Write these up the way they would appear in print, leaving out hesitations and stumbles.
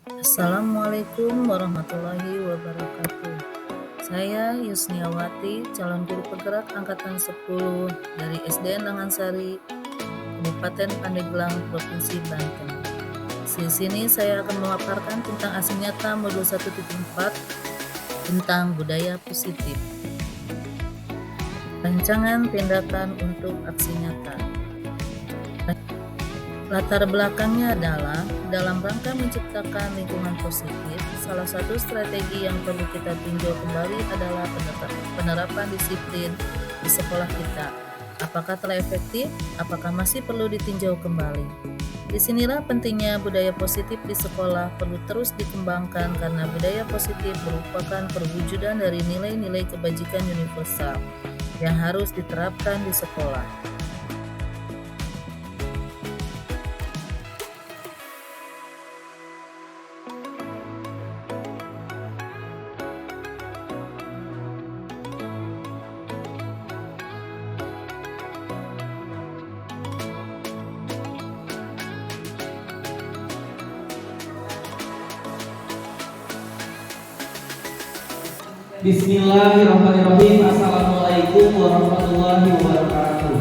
Assalamualaikum warahmatullahi wabarakatuh. Saya Yusniawati, calon guru penggerak angkatan 10 dari SDN Nangansari, Kabupaten Pandeglang, Provinsi Banten. Di sini saya akan memaparkan tentang aksi nyata modul 1.4 tentang budaya positif. Rancangan tindakan untuk aksi nyata. Latar belakangnya adalah dalam rangka menciptakan lingkungan positif, salah satu strategi yang perlu kita tinjau kembali adalah penerapan disiplin di sekolah kita. Apakah telah efektif? Apakah masih perlu ditinjau kembali? Disinilah pentingnya budaya positif di sekolah perlu terus dikembangkan karena budaya positif merupakan perwujudan dari nilai-nilai kebajikan universal yang harus diterapkan di sekolah. Bismillahirrahmanirrahim. Assalamualaikum warahmatullahi wabarakatuh.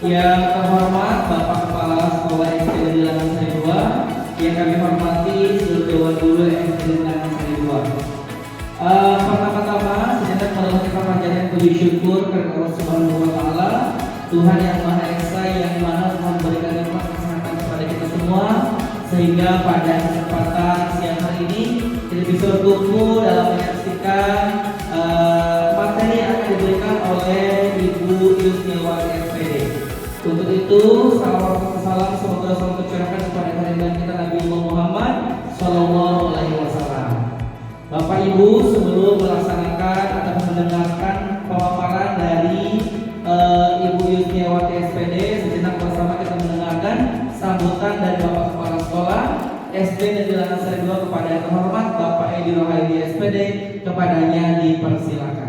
Yang terhormat Bapak Kepala Sekolah SD Negeri Langansari 2, yang kami hormati seluruh Dewan Guru SD Negeri Langansari 2. Pertama-tama sejenak marilah kita panjatkan puji syukur kepada Allah Subhanahu wa taala, Tuhan yang Maha Esa, yang mana Tuhan memberikan nikmat kesehatan kepada kita semua, sehingga pada kesempatan siang hari ini kita bisa berkumpul dalam menyaksikan materi yang akan diberikan oleh Ibu Yusniawati SPD. Untuk itu, salam semoga selalu tercurahkan kepada kehadiran kita Nabi Muhammad Sallallahu Alaihi Wasallam. Bapak Ibu, sebelum melaksanakan atau mendengarkan pemaparan dari Ibu Yusniawati SPD, sejenak bersama kita mendengarkan sambutan dari Bapak Kepala Sekolah SD Negeri Langansari 2 kepada yang terhormat Bapak Edi Rohaidi SPD. Kepadanya dipersilakan.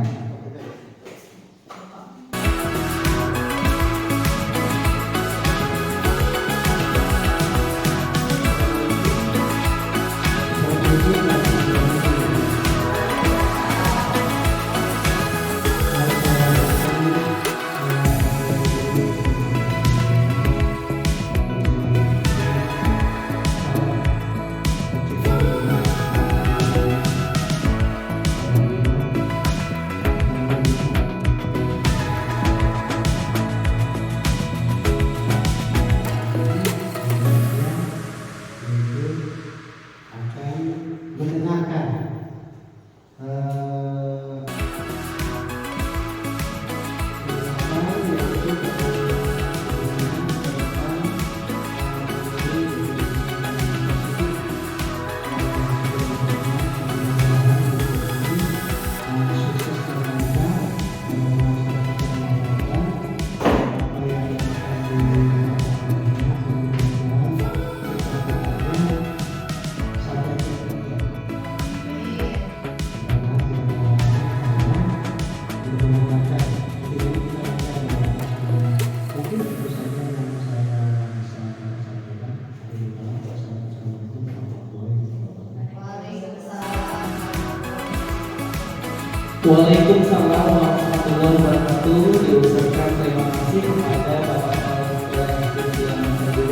Waalaikumsalam warahmatullahi wabarakatuh. Diucapkan terima kasih kepada Bapak Kepala Sekolah SD Negeri Langansari 2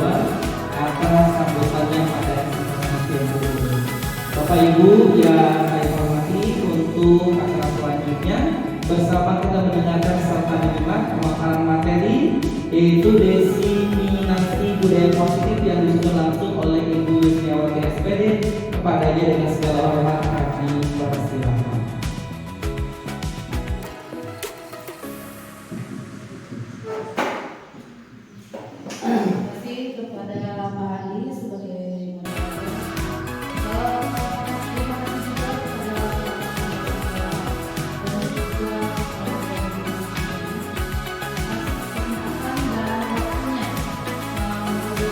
atas sambutannya pada kesempatan siang hari ini. Bapak Ibu yang saya hormati, untuk acara selanjutnya bersama kita mendengarkan serta menyimak pemaparan materi, yaitu diseminasi budaya positif yang disusun langsung oleh Ibu Yusniawati SPD. Kepadanya dengan segala hormat kami persilakan. Kepada Pak Ali sebagai moderator. Terima kasih juga kepada dan juga kesempatan dan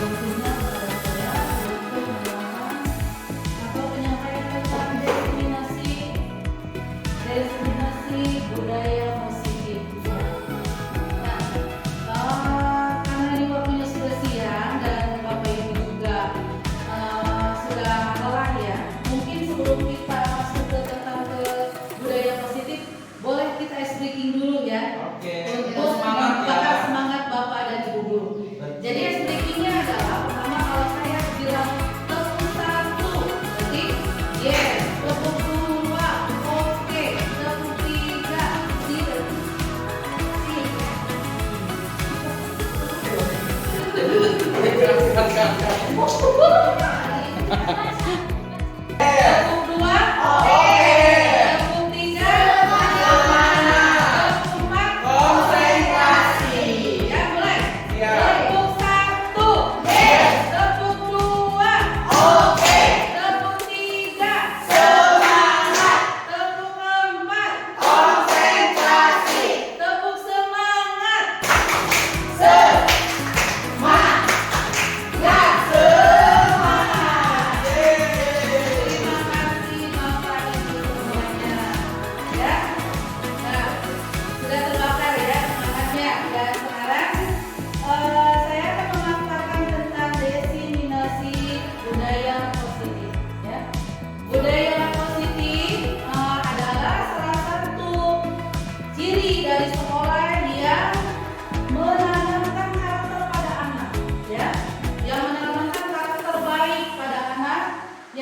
waktunya kepada saya untuk menerangkan atau menyampaikan tentang diskriminasi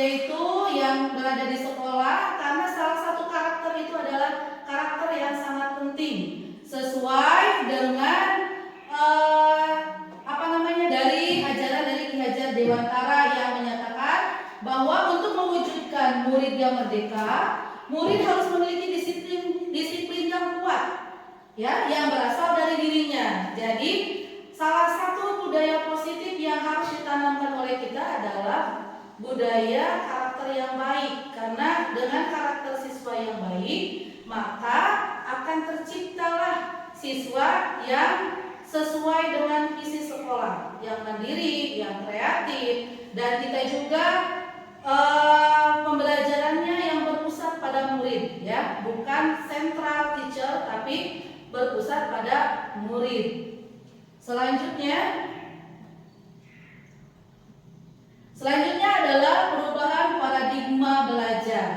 yaitu yang berada di sekolah, karena salah satu karakter itu adalah karakter yang sangat penting sesuai dengan dari ajaran dari Ki Hajar Dewantara yang menyatakan bahwa untuk mewujudkan murid yang merdeka, murid harus memiliki disiplin yang kuat, ya, yang berasal dari dirinya. Jadi salah satu budaya positif yang harus ditanamkan oleh kita adalah budaya karakter yang baik, karena dengan karakter siswa yang baik maka akan terciptalah siswa yang sesuai dengan visi sekolah, yang mandiri, yang kreatif, dan kita juga pembelajarannya yang berpusat pada murid, ya, bukan central teacher tapi berpusat pada murid. Selanjutnya adalah perubahan paradigma belajar.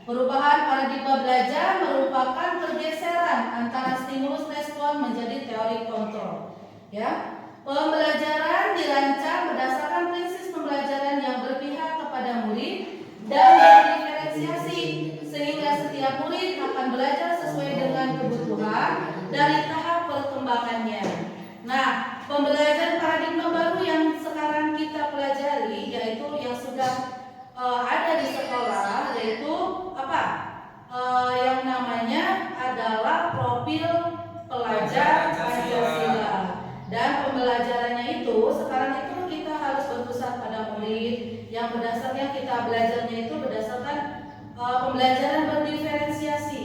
Perubahan paradigma belajar merupakan pergeseran antara stimulus respon menjadi teori kontrol. Ya, pembelajaran dirancang berdasarkan prinsip pembelajaran yang berpihak kepada murid dan berdiferensiasi, sehingga setiap murid akan belajar sesuai dengan kebutuhan dari tahap perkembangannya. Nah, pembelajaran paradigma baru yang sekarang kita pelajari, yaitu yang sudah ada di sekolah, yaitu apa? Yang namanya adalah profil pelajar Pancasila. Dan pembelajarannya itu sekarang itu kita harus berpusat pada murid, yang berdasarkan kita belajarnya itu berdasarkan pembelajaran berdiferensiasi.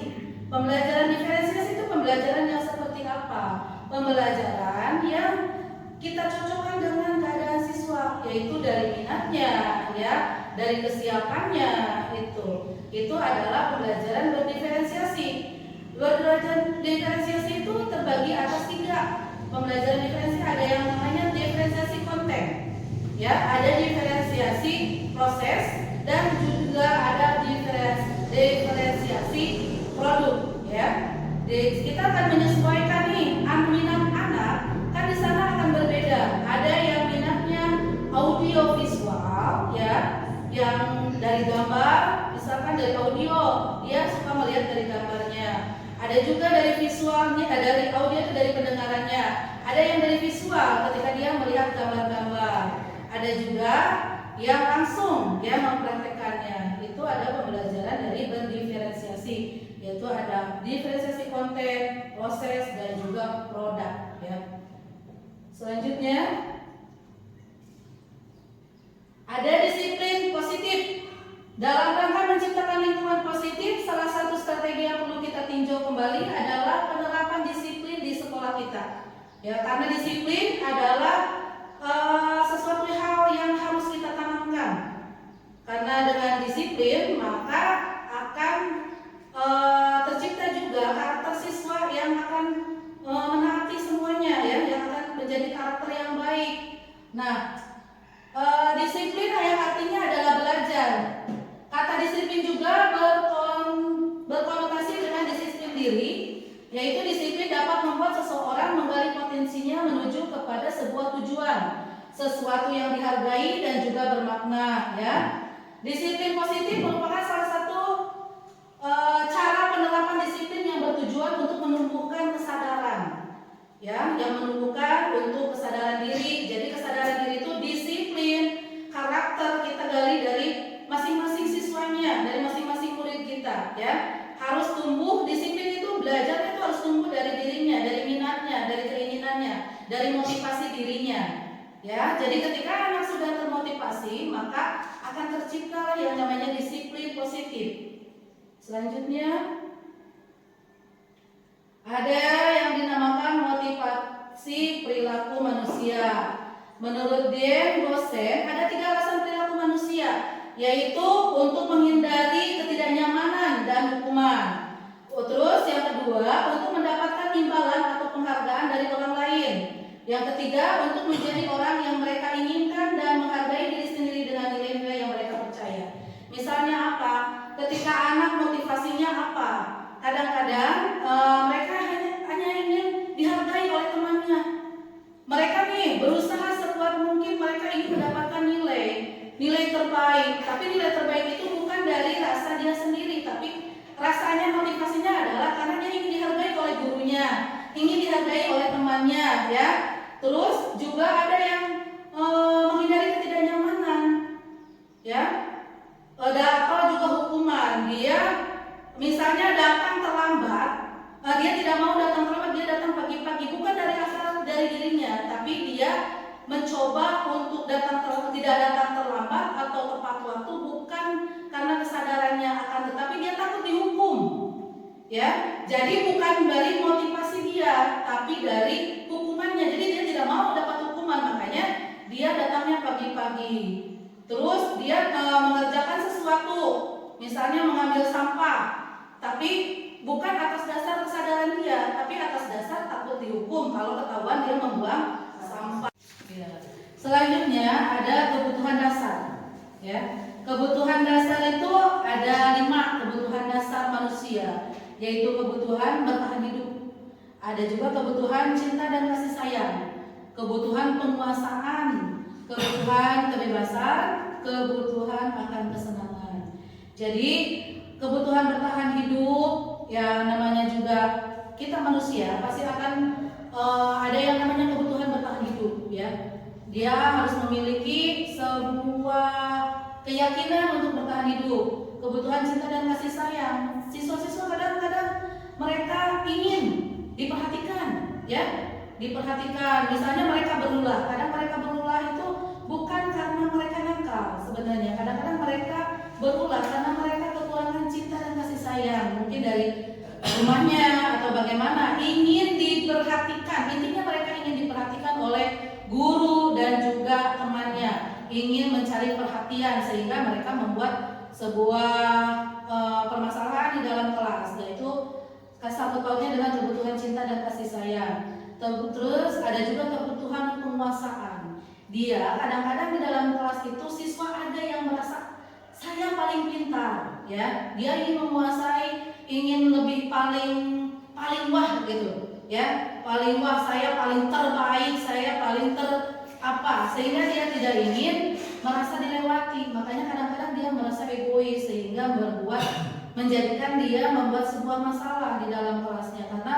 Pembelajaran diferensiasi itu pembelajaran yang seperti apa? Pembelajaran yang kita cocokkan dengan keadaan siswa, yaitu dari minatnya, ya, dari kesiapannya. Itu adalah pembelajaran berdiferensiasi. Pembelajaran diferensiasi itu terbagi atas 3. Pembelajaran diferensiasi ada yang namanya diferensiasi konten, ya, ada diferensiasi proses, dan juga ada diferensiasi produk, ya. Kita akan menyesuaikan nih minat anak, kan di sana akan berbeda. Ada yang minatnya audio visual, ya, yang dari gambar, misalkan dari audio, dia suka melihat dari gambarnya. Ada juga dari visualnya, dari audio itu dari pendengarannya. Ada yang dari visual ketika dia melihat gambar-gambar. Ada juga yang langsung dia mempraktekannya. Itu ada pembelajaran dari berdiferensiasi, yaitu ada diferensiasi konten, proses, dan juga produk, ya. Selanjutnya ada disiplin positif. Dalam rangka menciptakan lingkungan positif, salah satu strategi yang perlu kita tinjau kembali adalah penerapan disiplin di sekolah kita. Ya, karena disiplin adalah sesuatu hal yang harus kita tanamkan. Karena dengan disiplin maka akan tercipta juga karakter siswa yang akan menaati semuanya, ya, yang akan menjadi karakter yang baik. Nah, disiplin yang artinya adalah belajar. Kata disiplin juga berkonotasi dengan disiplin diri, yaitu disiplin dapat membuat seseorang menggali potensinya menuju kepada sebuah tujuan, sesuatu yang dihargai dan juga bermakna, ya. Disiplin positif merupakan salah satu cara penerapan disiplin yang bertujuan untuk menumbuhkan kesadaran, ya, yang menumbuhkan untuk kesadaran diri. Jadi kesadaran diri itu disiplin karakter kita gali dari masing-masing siswanya, dari masing-masing murid kita, ya. Harus tumbuh, disiplin itu belajarnya itu harus tumbuh dari dirinya, dari minatnya, dari keinginannya, dari motivasi dirinya, ya. Jadi ketika anak sudah termotivasi, maka akan tercipta yang namanya disiplin positif. Selanjutnya ada yang dinamakan motivasi perilaku manusia. Menurut Dean Gosen, ada 3 alasan perilaku manusia, yaitu untuk menghindari ketidaknyamanan dan hukuman. Terus yang kedua, untuk mendapatkan imbalan atau penghargaan dari orang lain. Yang ketiga, untuk menjadi orang yang mereka inginkan dan menghargai diri sendiri dengan nilai-nilai yang mereka percaya. Misalnya apa? Ketika anak motivasinya apa? Kadang-kadang mereka hanya ingin dihargai oleh temannya. Mereka nih berusaha sekuat mungkin, mereka ingin mendapatkan nilai nilai terbaik. Tapi nilai terbaik itu bukan dari rasa dia sendiri, tapi rasanya, motivasinya adalah karena dia ingin dihargai oleh gurunya, ingin dihargai oleh temannya, ya. Terus juga ada yang menghindari ketidaknyamanan, ya. Ada apa juga hukuman. Dia misalnya datang terlambat, dia tidak mau datang terlambat, dia datang pagi-pagi, bukan dari asal dari dirinya, tapi dia mencoba untuk tidak datang terlambat atau tepat waktu, bukan karena kesadarannya akan, tetapi dia takut dihukum, ya. Jadi bukan dari motivasi dia, tapi dari hukumannya. Jadi dia tidak mau dapat hukuman, makanya dia datangnya pagi-pagi. Terus dia mengerjakan sesuatu, misalnya mengambil sampah, tapi bukan atas dasar kesadaran dia, tapi atas dasar takut dihukum kalau ketahuan dia membuang sampah. Ya. Selanjutnya ada kebutuhan dasar, ya. Kebutuhan dasar itu ada 5 kebutuhan dasar manusia, yaitu kebutuhan bertahan hidup, ada juga kebutuhan cinta dan kasih sayang, kebutuhan penguasaan, kebutuhan kebebasan, kebutuhan akan kesenangan. Jadi kebutuhan bertahan hidup, ya namanya juga kita manusia pasti akan ada yang namanya kebutuhan bertahan hidup, ya. Dia harus memiliki sebuah keyakinan untuk bertahan hidup. Kebutuhan cinta dan kasih sayang. Siswa-siswa kadang-kadang mereka ingin diperhatikan, ya. Diperhatikan. Misalnya mereka berulah. Kadang mereka berulah itu bukan karena mereka nakal sebenarnya. Kadang-kadang mereka berulah karena mereka kekurangan cinta dan kasih sayang. Mungkin dari rumahnya atau bagaimana, ingin diperhatikan. Intinya mereka ingin diperhatikan oleh guru dan juga temannya, ingin mencari perhatian sehingga mereka membuat sebuah permasalahan di dalam kelas, yaitu sangkut pautnya dengan kebutuhan cinta dan kasih sayang. Terus ada juga kebutuhan penguasaan. Dia kadang-kadang di dalam kelas itu siswa ada yang merasa saya paling pintar, ya. Dia ingin menguasai, ingin lebih paling wah gitu, ya. Paling wah, saya paling terbaik, saya paling sehingga dia tidak ingin merasa dilewati. Makanya kadang-kadang dia merasa egois sehingga menjadikan dia membuat sebuah masalah di dalam kelasnya, karena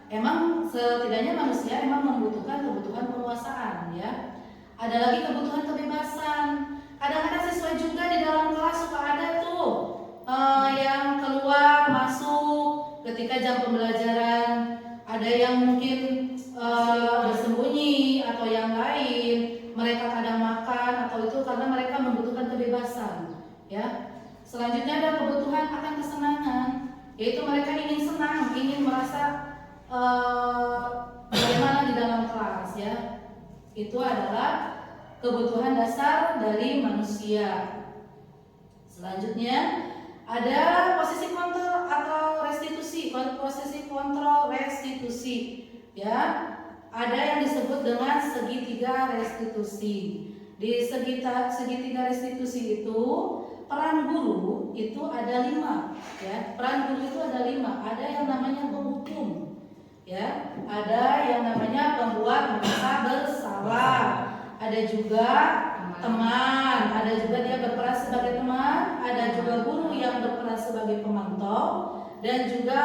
emang setidaknya manusia emang membutuhkan kebutuhan penguasaan, ya. Ada lagi kebutuhan kebebasan. Kadang-kadang siswa juga di dalam kelas suka ada tuh yang keluar masuk ketika jam pembelajaran. Ada yang mungkin bersembunyi atau yang lain. Mereka kadang makan atau itu karena mereka membutuhkan kebebasan, ya. Selanjutnya ada kebutuhan akan kesenangan, yaitu mereka ingin senang, ingin merasa bagaimana di dalam kelas, ya. Itu adalah kebutuhan dasar dari manusia. Selanjutnya ada posisi kontrol atau restitusi. Posisi kontrol restitusi, ya. Ada yang disebut dengan segitiga restitusi. Di segitiga restitusi itu peran guru itu ada 5, ya. Peran guru itu ada 5. Ada yang namanya penghukum, ya. Ada yang namanya pembuat merasa bersalah. Ada juga teman, ada juga dia berperan sebagai teman, ada juga guru yang berperan sebagai pemantau dan juga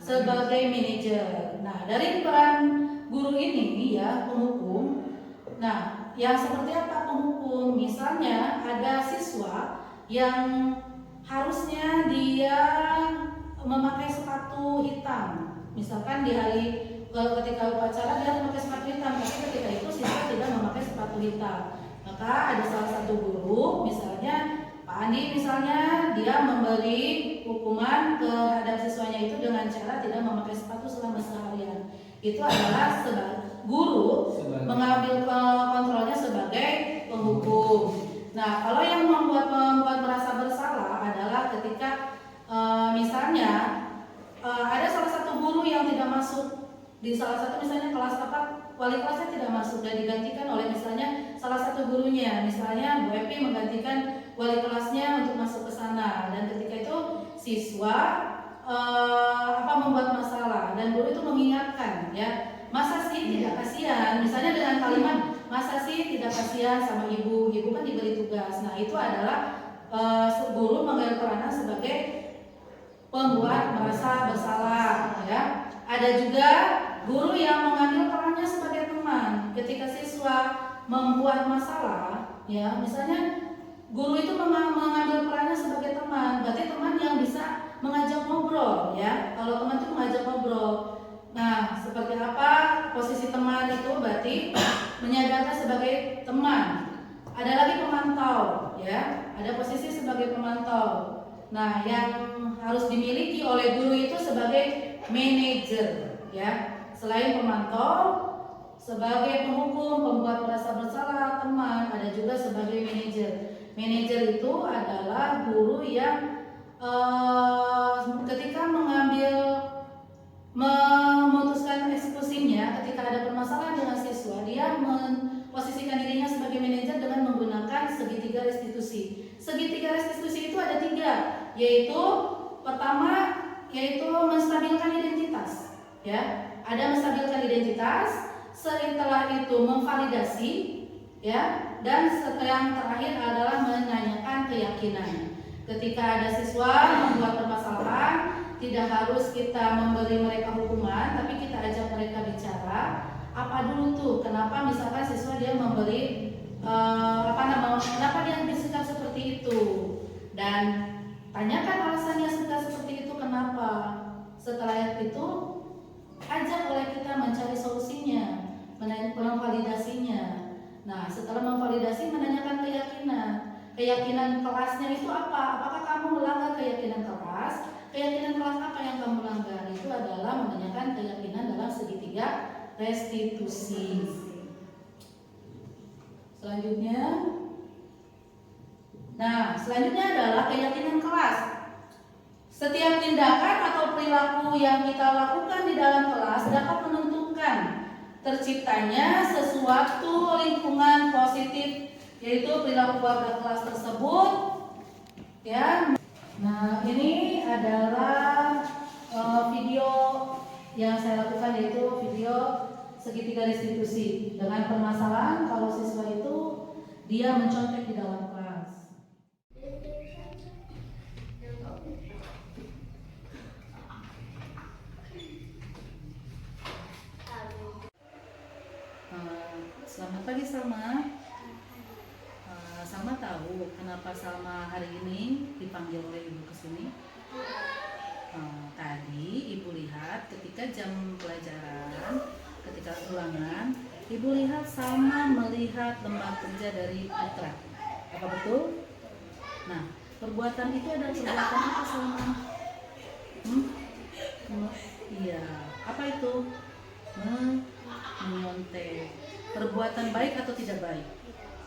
sebagai manajer. Nah, dari peran guru ini, ya, penghukum. Nah, yang seperti apa penghukum? Misalnya ada siswa yang harusnya dia memakai sepatu hitam. Misalkan di hari ketika upacara dia memakai sepatu hitam, tapi ketika itu siswa tidak memakai sepatu hitam. Maka ada salah satu guru, misalnya Pak Andi, misalnya dia memberi hukuman terhadap siswanya itu dengan cara tidak memakai sepatu selama seharian. Itu adalah guru mengambil kontrolnya sebagai penghukum. Nah, kalau yang membuat merasa bersalah adalah ketika misalnya ada salah satu guru yang tidak masuk di salah satu misalnya kelas apa, wali kelasnya tidak masuk dan digantikan oleh misalnya salah satu gurunya, misalnya Bu Epi menggantikan wali kelasnya untuk masuk ke sana, dan ketika itu siswa membuat masalah dan guru itu mengingatkan, ya, masa sih tidak kasihan, misalnya dengan kalimat masa sih tidak kasihan sama ibu kan diberi tugas tugas. Nah, itu adalah guru mengambil perannya sebagai pembuat merasa bersalah, ya. Ada juga guru yang mengambil perannya sebagai teman. Ketika siswa membuat masalah, ya, misalnya guru itu mengambil perannya sebagai teman, berarti teman yang bisa mengajak ngobrol, ya. Kalau teman itu mengajak ngobrol. Nah, seperti apa posisi teman itu? Berarti menyadarkan sebagai teman. Ada lagi pemantau, ya. Ada posisi sebagai pemantau. Nah, yang harus dimiliki oleh guru itu sebagai manajer, ya. Selain pemantau, sebagai penghukum, pembuat merasa bersalah, teman, ada juga sebagai manajer. Manajer itu adalah guru yang ketika memutuskan eksekusinya, ketika ada permasalahan dengan siswa, dia memposisikan dirinya sebagai manajer dengan menggunakan segitiga restitusi. Segitiga restitusi itu ada 3, yaitu pertama yaitu menstabilkan identitas, ya. Ada menstabilkan identitas, setelah itu memvalidasi, ya, dan yang terakhir adalah menanyakan keyakinan. Ketika ada siswa membuat permasalahan, tidak harus kita memberi mereka hukuman, tapi kita ajak mereka bicara. Apa dulu tuh? Kenapa misalkan siswa dia memberi kenapa dia bersikap seperti itu? Dan tanyakan alasannya sikap seperti itu kenapa. Setelah itu ajak oleh kita mencari solusinya, memvalidasinya. Nah, setelah memvalidasi menanyakan keyakinan. Keyakinan kelasnya itu apa? Apakah kamu melanggar keyakinan kelas? Keyakinan kelas apa yang kamu langgar? Itu adalah menanyakan keyakinan dalam segitiga restitusi. Selanjutnya adalah keyakinan kelas. Setiap tindakan atau perilaku yang kita lakukan di dalam kelas dapat menentukan terciptanya sesuatu lingkungan positif, yaitu perilaku warga kelas tersebut, ya. Nah, ini adalah video yang saya lakukan, yaitu video segitiga restitusi dengan permasalahan kalau siswa itu dia mencontek di dalam kelas. Selamat pagi Salma. Salma tahu kenapa Salma hari ini dipanggil oleh ibu ke sini? Tadi ibu lihat ketika jam pelajaran, ketika ulangan, ibu lihat Salma melihat lembar kerja dari Putra. Apa betul? Nah, perbuatan itu adalah perbuatan apa Salma? Iya, apa itu? Menyontek. Perbuatan baik atau tidak baik?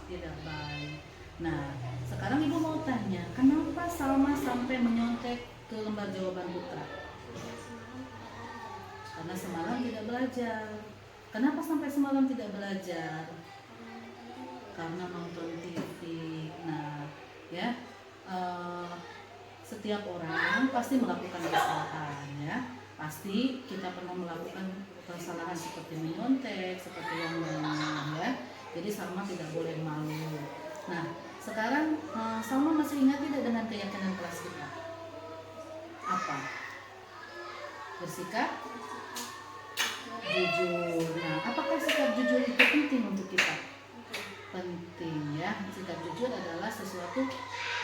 Tidak baik. Nah, sekarang ibu mau tanya, kenapa Salma sampai menyontek ke lembar jawaban Putra? Karena semalam tidak belajar. Kenapa sampai semalam tidak belajar? Karena nonton TV. Nah, ya, setiap orang pasti melakukan kesalahan, ya. Pasti kita pernah melakukan kesalahan seperti menyontek, seperti yang lain, ya. Jadi Salma tidak boleh malu. Nah, sekarang Salma masih ingat tidak dengan keyakinan kelas kita? Apa? Bersikap jujur. Nah, apakah sikap jujur itu penting untuk kita? Penting, ya. Sikap jujur adalah sesuatu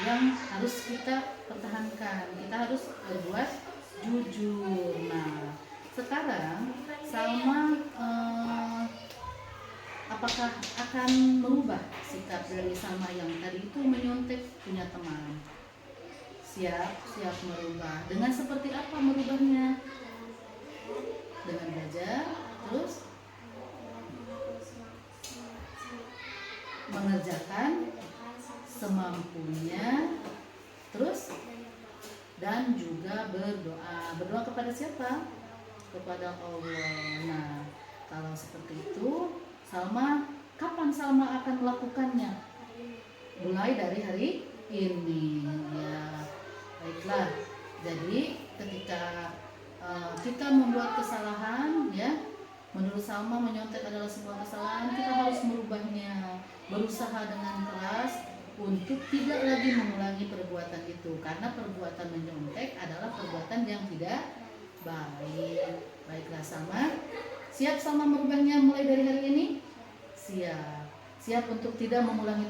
yang harus kita pertahankan. Kita harus berbuat jujur. Nah, sekarang Salma apakah akan merubah sikap dari Salma yang tadi itu menyontek punya teman? Siap merubah. Dengan seperti apa merubahnya? Dengan belajar, terus mengerjakan semampunya, terus dan juga berdoa. Berdoa kepada siapa? Kepada Allah. Nah, kalau seperti itu, Salma, kapan Salma akan melakukannya? Mulai dari hari ini, ya. Baiklah. Jadi ketika kita membuat kesalahan, ya, menurut Salma menyontek adalah sebuah kesalahan, kita harus merubahnya, berusaha dengan keras untuk untuk tidak lagi mengulangi perbuatan itu, karena perbuatan menyontek adalah perbuatan yang tidak baik. Baiklah, Salma, siap Salma merubahnya mulai dari hari ini? Siap untuk tidak mengulangi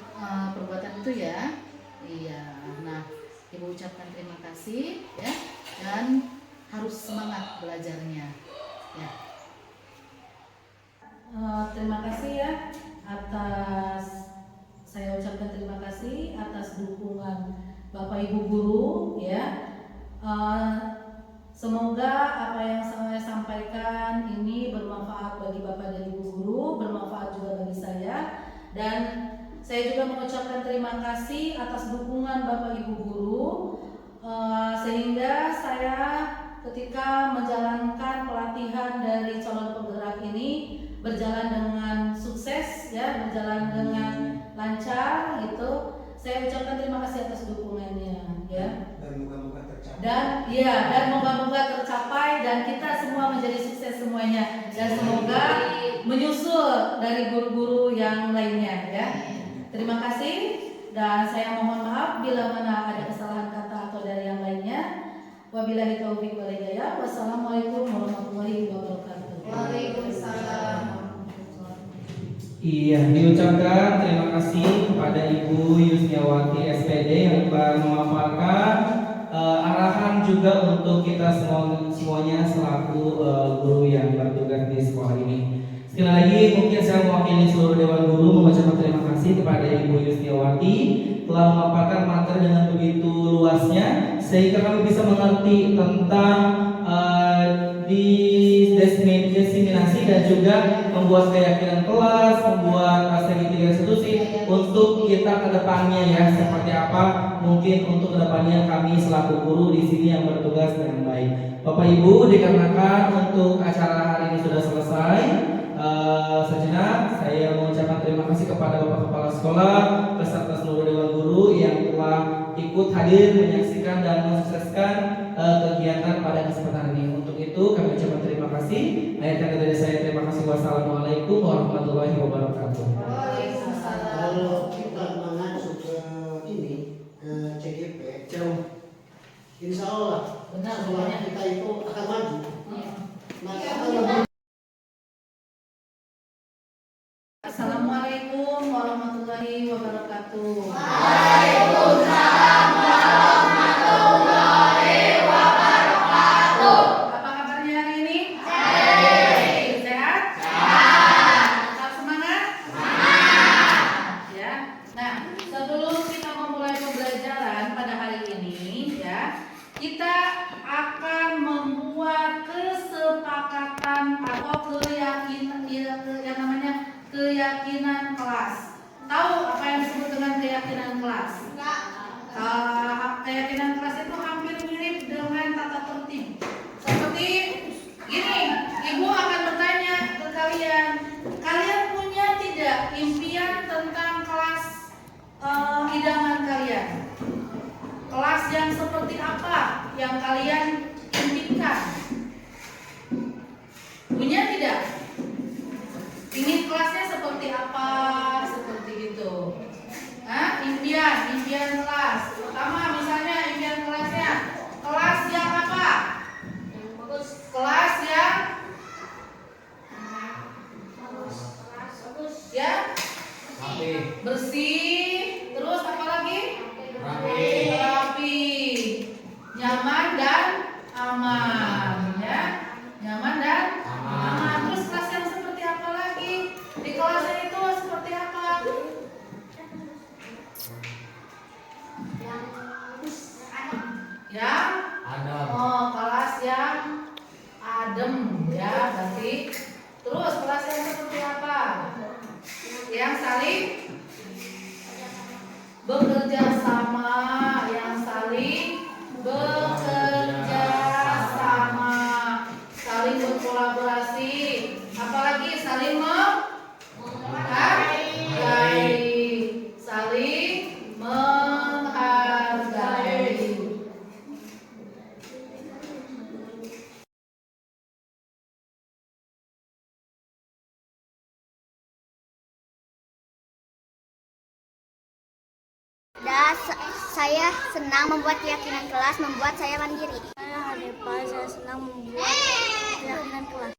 perbuatan itu ya. Iya. Nah, Ibu ucapkan terima kasih ya, dan harus semangat belajarnya ya. Terima kasih ya atas, saya ucapkan terima kasih atas dukungan Bapak Ibu guru ya. Semoga apa yang saya sampaikan ini bermanfaat bagi Bapak dan Ibu guru, bermanfaat juga bagi saya, dan saya juga mengucapkan terima kasih atas dukungan Bapak Ibu guru, sehingga saya ketika menjalankan pelatihan dari calon penggerak ini berjalan dengan sukses ya, berjalan dengan lancar itu. Saya ucapkan terima kasih atas dukungannya ya. Dan moga-moga tercapai. Dan moga-moga tercapai dan kita semua menjadi sukses semuanya, dan semoga menyusul dari guru-guru yang lainnya ya. Terima kasih, dan saya mohon maaf bila mana ada kesalahan kata atau dari yang lainnya. Wabillahi taufiq wal hidayah. Wassalamualaikum warahmatullahi wabarakatuh. Waalaikumsalam. Iya, diucapkan terima kasih kepada Ibu Yusniawati SPD yang telah memaparkan arahan juga untuk kita semuanya selaku guru yang bertugas di sekolah ini. Sekali lagi mungkin saya mewakili seluruh Dewan Guru mengucapkan terima kasih kepada Ibu Yusniawati telah memaparkan materi dengan begitu luasnya sehingga kami bisa mengerti tentang diseminasi dan juga membuat keyakinan kelas, membuat strategi institusi untuk kita ke depannya ya, seperti apa mungkin untuk ke depannya kami selaku guru di sini yang bertugas dengan baik. Bapak Ibu, dikarenakan untuk acara hari ini sudah selesai, sejenak saya mengucapkan terima kasih kepada Bapak Kepala Sekolah beserta seluruh Dewan Guru yang telah ikut hadir menyaksikan dan mensukseskan kegiatan pada kesempatan ini. Untuk itu kami ucapkan terima kasih. Akhir kata dari saya terima kasih. Wassalamualaikum warahmatullahi wabarakatuh. Kalau kita mengacu ke ini, ke CGP, insya Allah sekolah kita itu akan maju. Maka akan lebih. Assalamualaikum warahmatullahi wabarakatuh. Waalaikumsalam warahmatullahi wabarakatuh. Apa kabarnya hari ini? Baik. Sehat? Sehat. Tetap semangat? Semangat. Ya. Nah, sebelum kita memulai pembelajaran pada hari ini ya, kita akan membuat kesepakatan atau keyakinan yang namanya keyakinan kelas. Tahu apa yang disebut dengan keyakinan kelas? Keyakinan kelas itu hampir mirip dengan tata tertib. Seperti gini, ibu akan bertanya ke kalian, kalian punya tidak impian tentang kelas idaman kalian? Kelas yang seperti apa yang kalian impikan? Punya tidak? Ingin kelasnya seperti apa? Seperti itu. Impian kelas. Pertama misalnya impian kelasnya kelas yang apa? Kelas yang ya bersih. Terus apa lagi? Rapi, nyaman dan aman. Ya, nyaman dan aman. Terus kelas yang seperti apa lagi? Di kelasnya itu seperti apa? Yang kelas yang adem ya, berarti. Terus kelas yang seperti apa? Yang saling bekerja sama, yang saling bekerja sama, saling berkolaborasi, apalagi saling menghargai, saling menghargai. Dan saya senang membuat keyakinan kelas, membuat saya mandiri. Saya Hanepa, saya senang membuat keyakinan kelas.